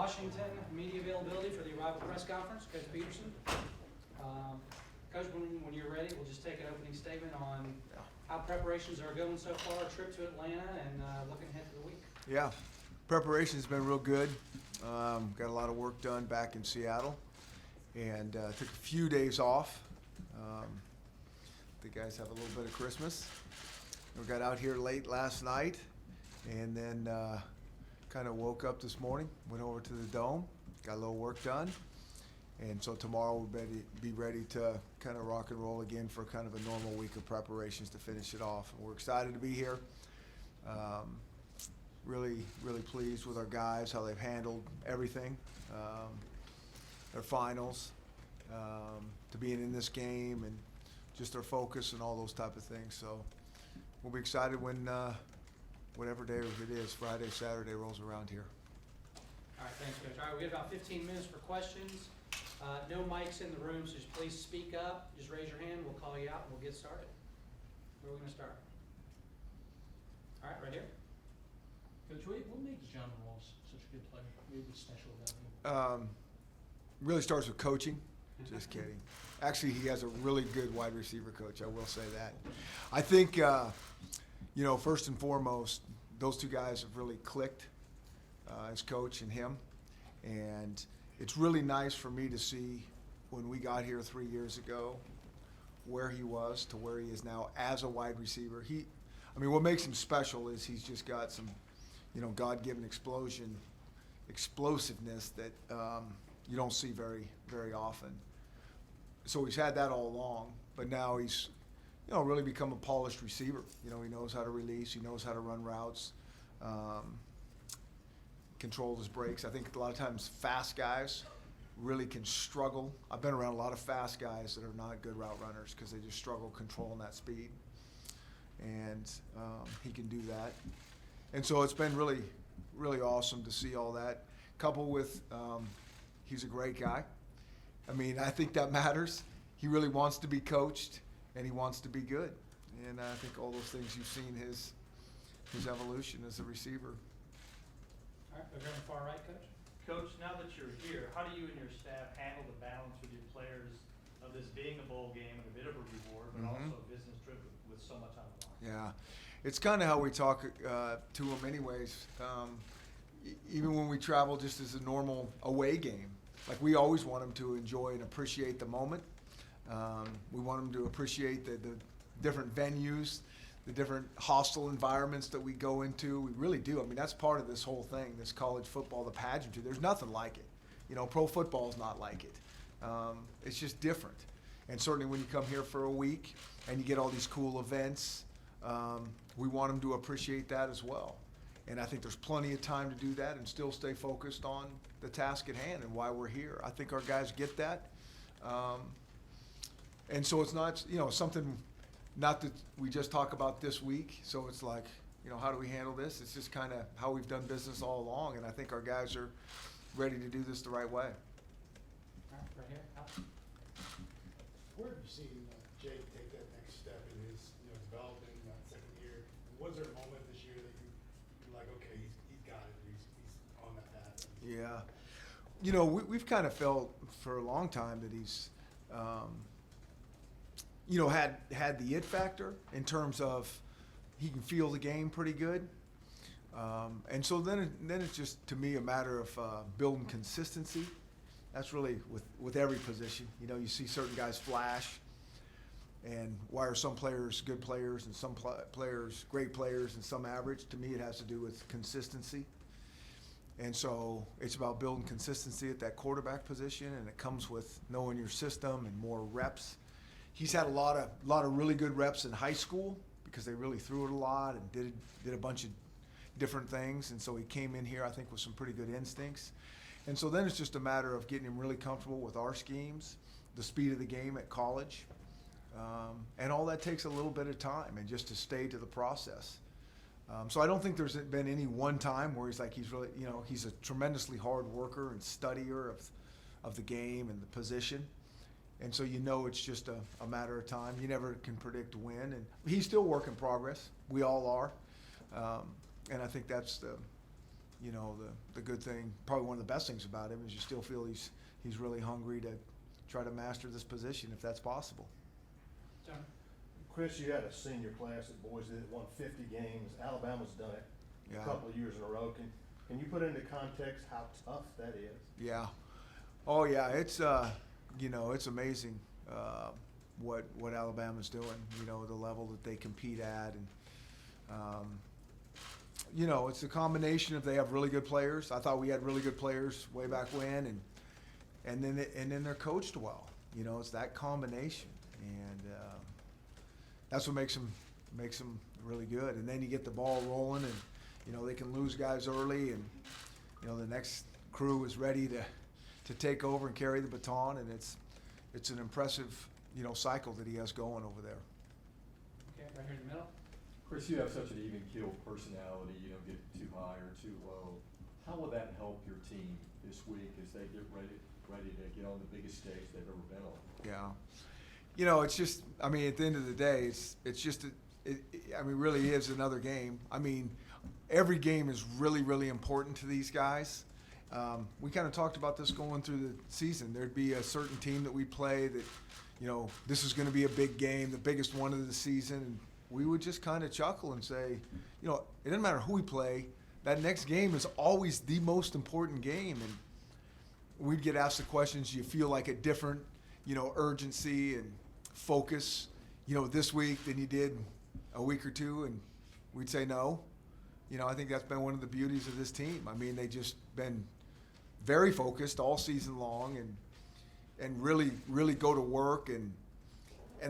Washington, media availability for the arrival press conference, Coach Petersen. Coach, when you're ready, we'll just take an opening statement on how preparations are going so far, trip to Atlanta, and looking ahead to the week. Yeah, preparation's been real good. Got a lot of work done back in Seattle, and took a few days off. The guys have a little bit of Christmas. We got out here late last night, and then kind of woke up this morning, went over to the Dome, got a little work done, and so tomorrow we'll be ready to kind of rock and roll again for kind of a normal week of preparations to finish it off. And we're excited to be here. Really pleased with our guys, how they've handled everything, their finals, to being in this game, and just their focus and all those type of things. So we'll be excited when whatever day it is, Friday, Saturday rolls around here. All right, thanks, Coach. All right, we have about 15 minutes for questions. No mics in the room, so just please speak up. Just raise your hand. We'll call you out, and we'll get started. Where are we going to start? All right, right here. Coach, what makes John Ross such a good player? What was special about him? Really starts with coaching. Just kidding. Actually, he has a really good wide receiver coach. I will say that. I think, first and foremost, those two guys have really clicked, as coach and him. And it's really nice for me to see when we got here 3 years ago where he was to where he is now as a wide receiver. What makes him special is he's just got some, God-given explosiveness that you don't see very, very often. So he's had that all along, but now he's, really become a polished receiver. He knows how to release, he knows how to run routes, control his breaks. I think a lot of times fast guys really can struggle. I've been around a lot of fast guys that are not good route runners because they just struggle controlling that speed. And he can do that. And so it's been really, really awesome to see all that. Coupled with, he's a great guy. I think that matters. He really wants to be coached, and he wants to be good. And I think all those things you've seen his evolution as a receiver. All right, over on the far right, Coach. Coach, now that you're here, how do you and your staff handle the balance with your players of this being a bowl game and a bit of a reward, but also a business trip with so much on the line? Yeah, it's kind of how we talk to them anyways. Even when we travel just as a normal away game, like we always want them to enjoy and appreciate the moment. We want them to appreciate the different venues, the different hostile environments that we go into. We really do. That's part of this whole thing, this college football, the pageantry. There's nothing like it. Pro football is not like it. It's just different. And certainly when you come here for a week and you get all these cool events, we want them to appreciate that as well. And I think there's plenty of time to do that and still stay focused on the task at hand and why we're here. I think our guys get that. And so it's not, something not that we just talk about this week. So it's like, how do we handle this? It's just kind of how we've done business all along. And I think our guys are ready to do this the right way. All right, right here. Alex. Where have you seen Jake take that next step in his developing that second year? Was there a moment this year that you're like, okay, he's got it, he's on that path? Yeah. We've kind of felt for a long time that he's, had the it factor in terms of he can feel the game pretty good. And so then it's just, to me, a matter of building consistency. That's really with every position. You see certain guys flash, and why are some players good players and some players great players and some average? To me, it has to do with consistency. And so it's about building consistency at that quarterback position, and it comes with knowing your system and more reps. He's had a lot of really good reps in high school because they really threw it a lot and did a bunch of different things. And so he came in here, I think, with some pretty good instincts. And so then it's just a matter of getting him really comfortable with our schemes, the speed of the game at college. And all that takes a little bit of time and just to stay to the process. So I don't think there's been any one time where he's really, he's a tremendously hard worker and studier of the game and the position. And so it's just a matter of time. You never can predict when. And he's still work in progress. We all are. And I think that's you know, the good thing, probably one of the best things about him is you still feel he's really hungry to try to master this position if that's possible. John? Chris, you had a senior class at Boise that won 50 games. Alabama's done it Yeah. a couple of years in a row. Can you put into context how tough that is? Yeah. Oh yeah, it's you know, it's amazing what Alabama's doing. You know, the level that they compete at, and you know, it's a combination of they have really good players. I thought we had really good players way back when, and then they're coached well. You know, it's that combination, and that's what makes them really good. And then you get the ball rolling, and you know they can lose guys early, and you know the next crew is ready to take over and carry the baton, and it's an impressive, you know, cycle that he has going over there. Okay, right here in the middle. Chris, you have such an even-keeled personality, you don't get too high or too low. How will that help your team this week as they get ready to get on the biggest stage they've ever been on? Yeah. You know, it's just, I mean, at the end of the day, it's just, I mean, really is another game. I mean, every game is really, really important to these guys. We kind of talked about this going through the season. There'd be a certain team that we play that, you know, this is going to be a big game, the biggest one of the season. And we would just kind of chuckle and say, you know, it doesn't matter who we play. That next game is always the most important game. And we'd get asked the questions, do you feel like a different, you know, urgency and focus, you know, this week than you did a week or two? And we'd say no. You know, I think that's been one of the beauties of this team. I mean, they just been very focused all season long and really, really go to work, and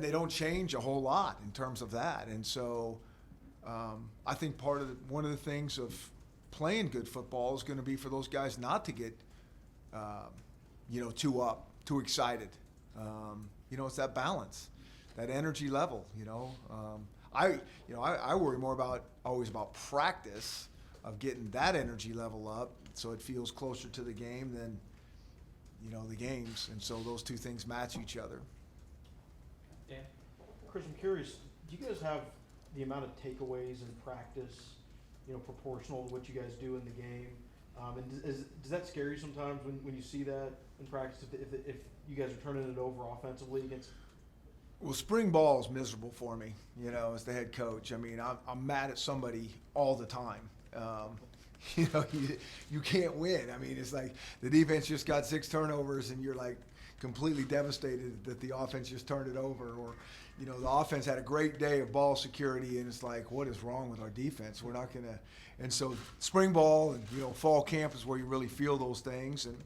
they don't change a whole lot in terms of that. And so I think one of the things of playing good football is going to be for those guys not to get, you know, too excited. You know, it's that balance, that energy level, you know. I worry more always about practice of getting that energy level up so it feels closer to the game than, you know, the games. And so those two things match each other. Dan? Chris, I'm curious, do you guys have the amount of takeaways in practice, you know, proportional to what you guys do in the game? And does that scare you sometimes when you see that in practice, if you guys are turning it over offensively against? Well, spring ball is miserable for me, you know, as the head coach. I mean, I'm mad at somebody all the time. You know, you can't win. I mean, it's like the defense just got 6 turnovers and you're like completely devastated that the offense just turned it over. Or, you know, the offense had a great day of ball security and it's like, what is wrong with our defense? We're not going to. And so spring ball and, you know, fall camp is where you really feel those things. And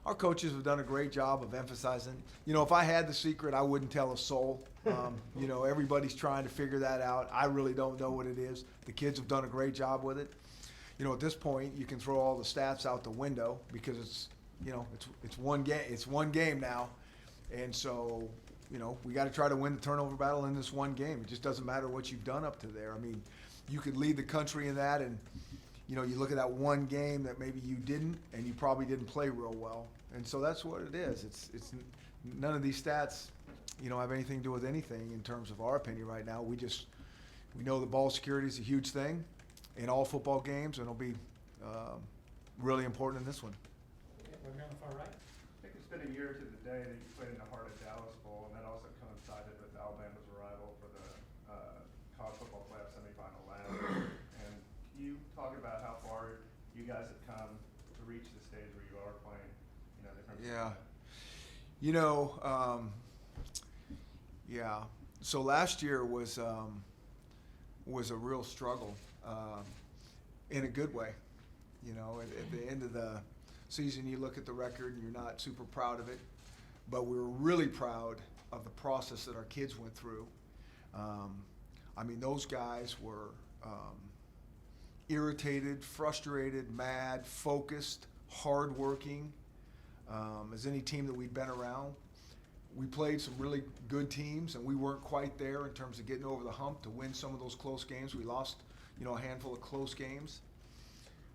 our coaches have done a great job of emphasizing. You know, if I had the secret, I wouldn't tell a soul. You know, everybody's trying to figure that out. I really don't know what it is. The kids have done a great job with it. You know, at this point, you can throw all the stats out the window because it's, you know, it's one game. It's one game now, and so, you know, we got to try to win the turnover battle in this one game. It just doesn't matter what you've done up to there. I mean, you could lead the country in that, and you know, you look at that one game that maybe you didn't, and you probably didn't play real well. And so that's what it is. It's none of these stats, you know, have anything to do with anything in terms of our opinion right now. We know the ball security is a huge thing in all football games, and it'll be really important in this one. Okay, over here on the far right. I think it's been a year to the day that you played in the heart of Dallas Bowl, and that also coincided with Alabama's arrival for the college football playoff semifinal last year. And can you talk about how far you guys have come to reach the stage where you are playing, you know, the Crimson Yeah. Tide? You know, yeah. So last year was a real struggle in a good way. You know, at the end of the season, you look at the record and you're not super proud of it, but we were really proud of the process that our kids went through. I mean, those guys were irritated, frustrated, mad, focused, hardworking. As any team that we've been around, we played some really good teams, and we weren't quite there in terms of getting over the hump to win some of those close games. We lost, you know, a handful of close games,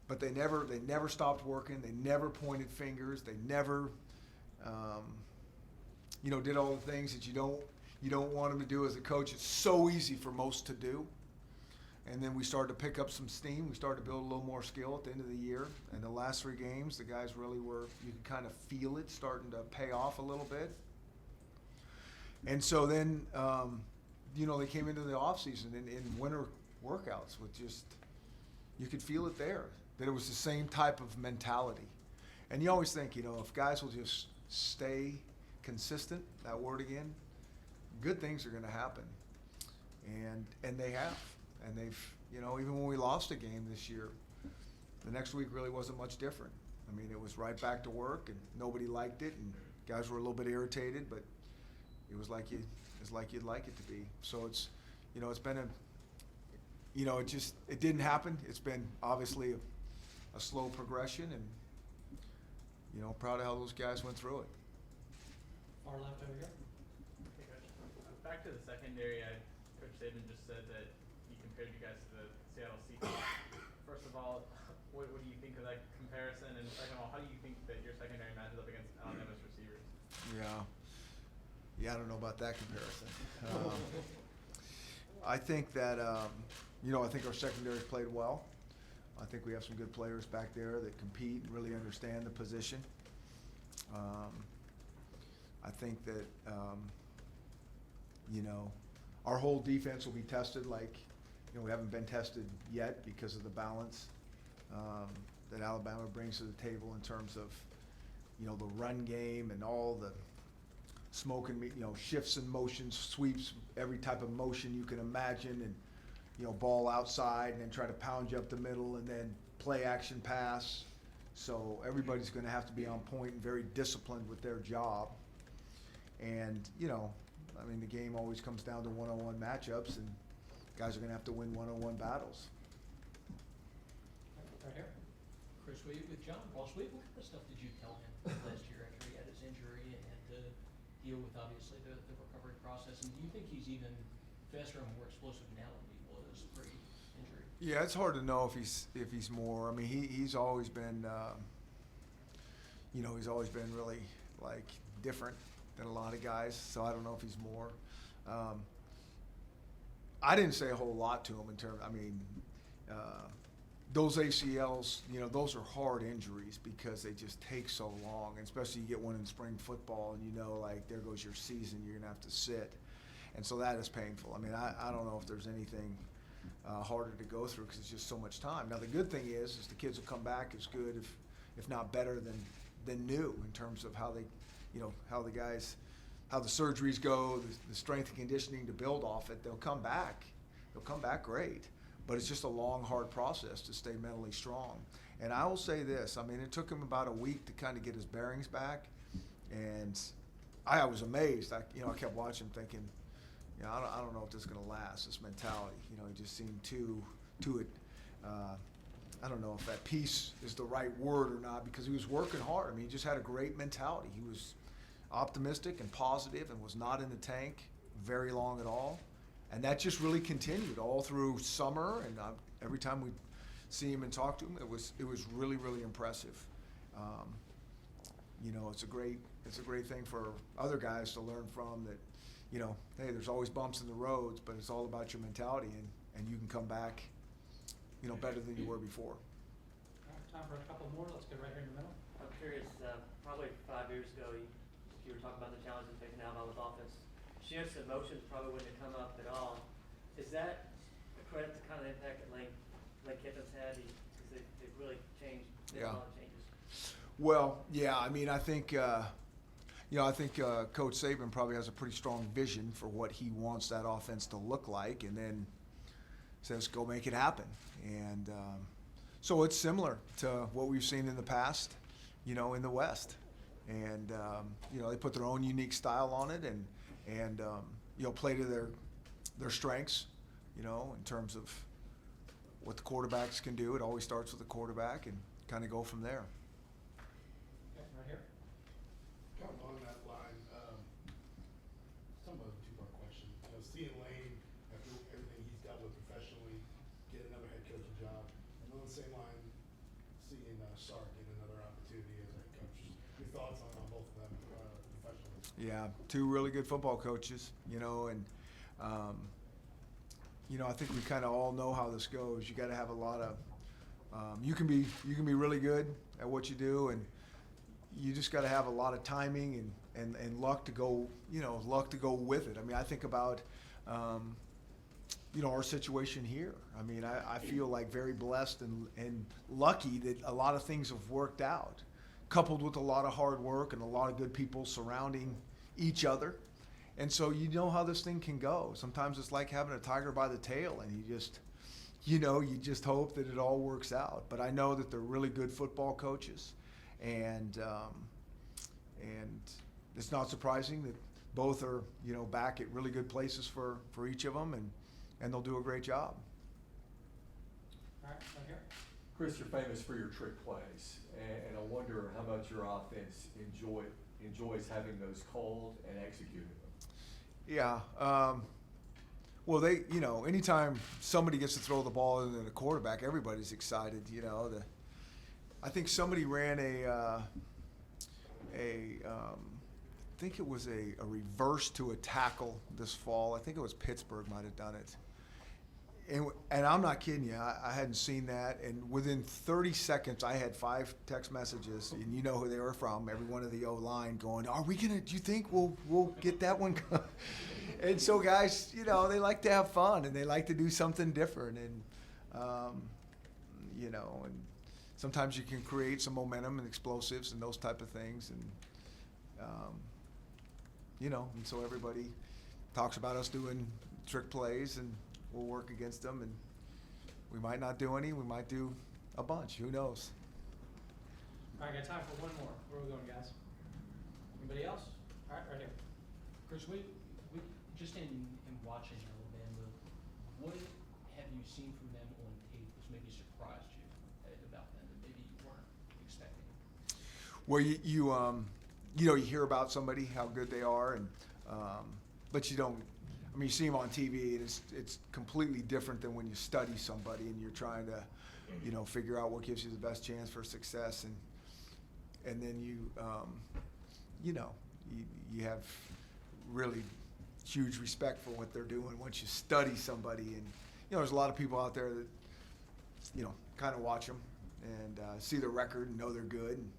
but they never stopped working. They never pointed fingers. They never, you know, did all the things that you don't want them to do as a coach. It's so easy for most to do. And then we started to pick up some steam. We started to build a little more skill at the end of the year. And the last 3 games, the guys really were, you could kind of feel it starting to pay off a little bit. And so then, they came into the offseason in winter workouts with just, you could feel it there, that it was the same type of mentality. And you always think, if guys will just stay consistent, that word again, good things are going to happen. And they have. And they've, even when we lost a game this year, the next week really wasn't much different. I mean, it was right back to work, and nobody liked it, and guys were a little bit irritated, but it was like you'd like it to be. So it's, it's been it didn't happen. It's been obviously a slow progression, and, proud of how those guys went through it. Far left over here. Hey, Coach. Back to the secondary, Coach Saban just said that he compared you guys to the Seattle Seahawks. First of all, what do you think of that comparison? And second of all, how do you think that your secondary matches up against Alabama's receivers? Yeah, I don't know about that comparison. I think that, I think our secondary played well. I think we have some good players back there that compete and really understand the position. I think that, our whole defense will be tested like, we haven't been tested yet because of the balance that Alabama brings to the table in terms of, the run game and all the smoke and, shifts and motions, sweeps, every type of motion you can imagine, and, ball outside and then try to pound you up the middle and then play action pass. So everybody's going to have to be on point and very disciplined with their job. And, the game always comes down to one-on-one matchups, and guys are going to have to win one-on-one battles. Right here. Chris, with John Ross, what kind of stuff did you tell him last year after he had his injury and had to deal with, obviously, the recovery process? And do you think he's even faster and more explosive now than he was pre-injury? Yeah, it's hard to know if he's more. I mean, he's always been, he's always been really different than a lot of guys. So I don't know if he's more. I didn't say a whole lot to him in terms. Those ACLs, those are hard injuries because they just take so long, and especially you get one in spring football and there goes your season, you're going to have to sit. And so that is painful. I don't know if there's anything harder to go through because it's just so much time. Now, the good thing is the kids will come back as good, if not better than new in terms of how they, how the surgeries go, the strength and conditioning to build off it. They'll come back. They'll come back great. But it's just a long, hard process to stay mentally strong. And I will say this, it took him about a week to kind of get his bearings back. And I was amazed. I kept watching thinking, I don't know if this is going to last, this mentality. He just seemed too it. I don't know if that peace is the right word or not, because he was working hard. He just had a great mentality. He was optimistic and positive and was not in the tank very long at all. And that just really continued all through summer, and every time we see him and talk to him, it was really, really impressive. It's a great thing for other guys to learn from, that, hey, there's always bumps in the roads, but it's all about your mentality, and you can come back, better than you were before. All right, time for a couple more. Let's get right here in the middle. I'm curious, probably 5 years ago, you were talking about the challenges facing Alabama with offense. Shifts and motions probably wouldn't have come up at all. Is that a credit to kind of the impact that Lane Kiffin's had? Because they've really changed, made a lot of changes. Well, yeah, I think, Coach Saban probably has a pretty strong vision for what he wants that offense to look like, and then says, go make it happen. And so it's similar to what we've seen in the past, in the West. And, they put their own unique style on it, and play to their strengths, in terms of what the quarterbacks can do. It always starts with the quarterback, and kind of go from there. Okay, right here. Kind of on that line, somewhat of a two-part question. Seeing Lane, after everything he's dealt with professionally, get another head coaching job, and on the same line, seeing Sark get another opportunity as a head coach. Your thoughts on both of them professionally? Yeah, two really good football coaches, and I think we kind of all know how this goes. You got to have a lot of. You can be really good at what you do, and you just got to have a lot of timing and luck to go. Luck to go with it. I mean, I think about. Our situation here. I mean, I feel like very blessed and lucky that a lot of things have worked out, coupled with a lot of hard work and a lot of good people surrounding each other. And so you know how this thing can go. Sometimes it's like having a tiger by the tail, and you just hope that it all works out. But I know that they're really good football coaches, and it's not surprising that both are back at really good places for each of them, and they'll do a great job. All right, right here. Chris, you're famous for your trick plays, and I wonder how much your offense enjoys having those called and executing them. Yeah. Well, anytime somebody gets to throw the ball into the quarterback, everybody's excited. I think somebody ran I think it was a reverse to a tackle this fall. I think it was Pittsburgh might have done it. And I'm not kidding you. I hadn't seen that. And within 30 seconds, I had 5 text messages, and you know who they were from. Every one of the O-line going, do you think we'll get that one? And so guys, they like to have fun, and they like to do something different. And, and sometimes you can create some momentum and explosives and those type of things. And, and so everybody talks about us doing trick plays, and we'll work against them, and we might not do any. We might do a bunch. Who knows? All right, got time for one more. Where are we going, guys? Anybody else? All right, right here. Chris, we just in watching Alabama, what have you seen from them on tape that's maybe surprised you about them that maybe you weren't expecting? Well, you hear about somebody, how good they are, and but you don't. I mean, you see them on TV, and it's completely different than when you study somebody and you're trying to, figure out what gives you the best chance for success, and then you have really huge respect for what they're doing once you study somebody. And there's a lot of people out there that kind of watch them and see their record and know they're good and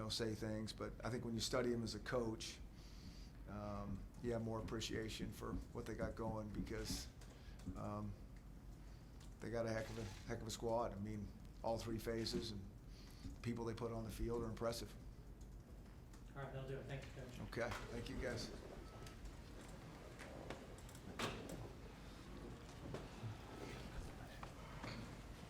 say things. But I think when you study them as a coach, you have more appreciation for what they got going, because they got a heck of a squad. I mean, all 3 phases and people they put on the field are impressive. All right, that'll do it. Thank you, Coach. Okay, thank you guys.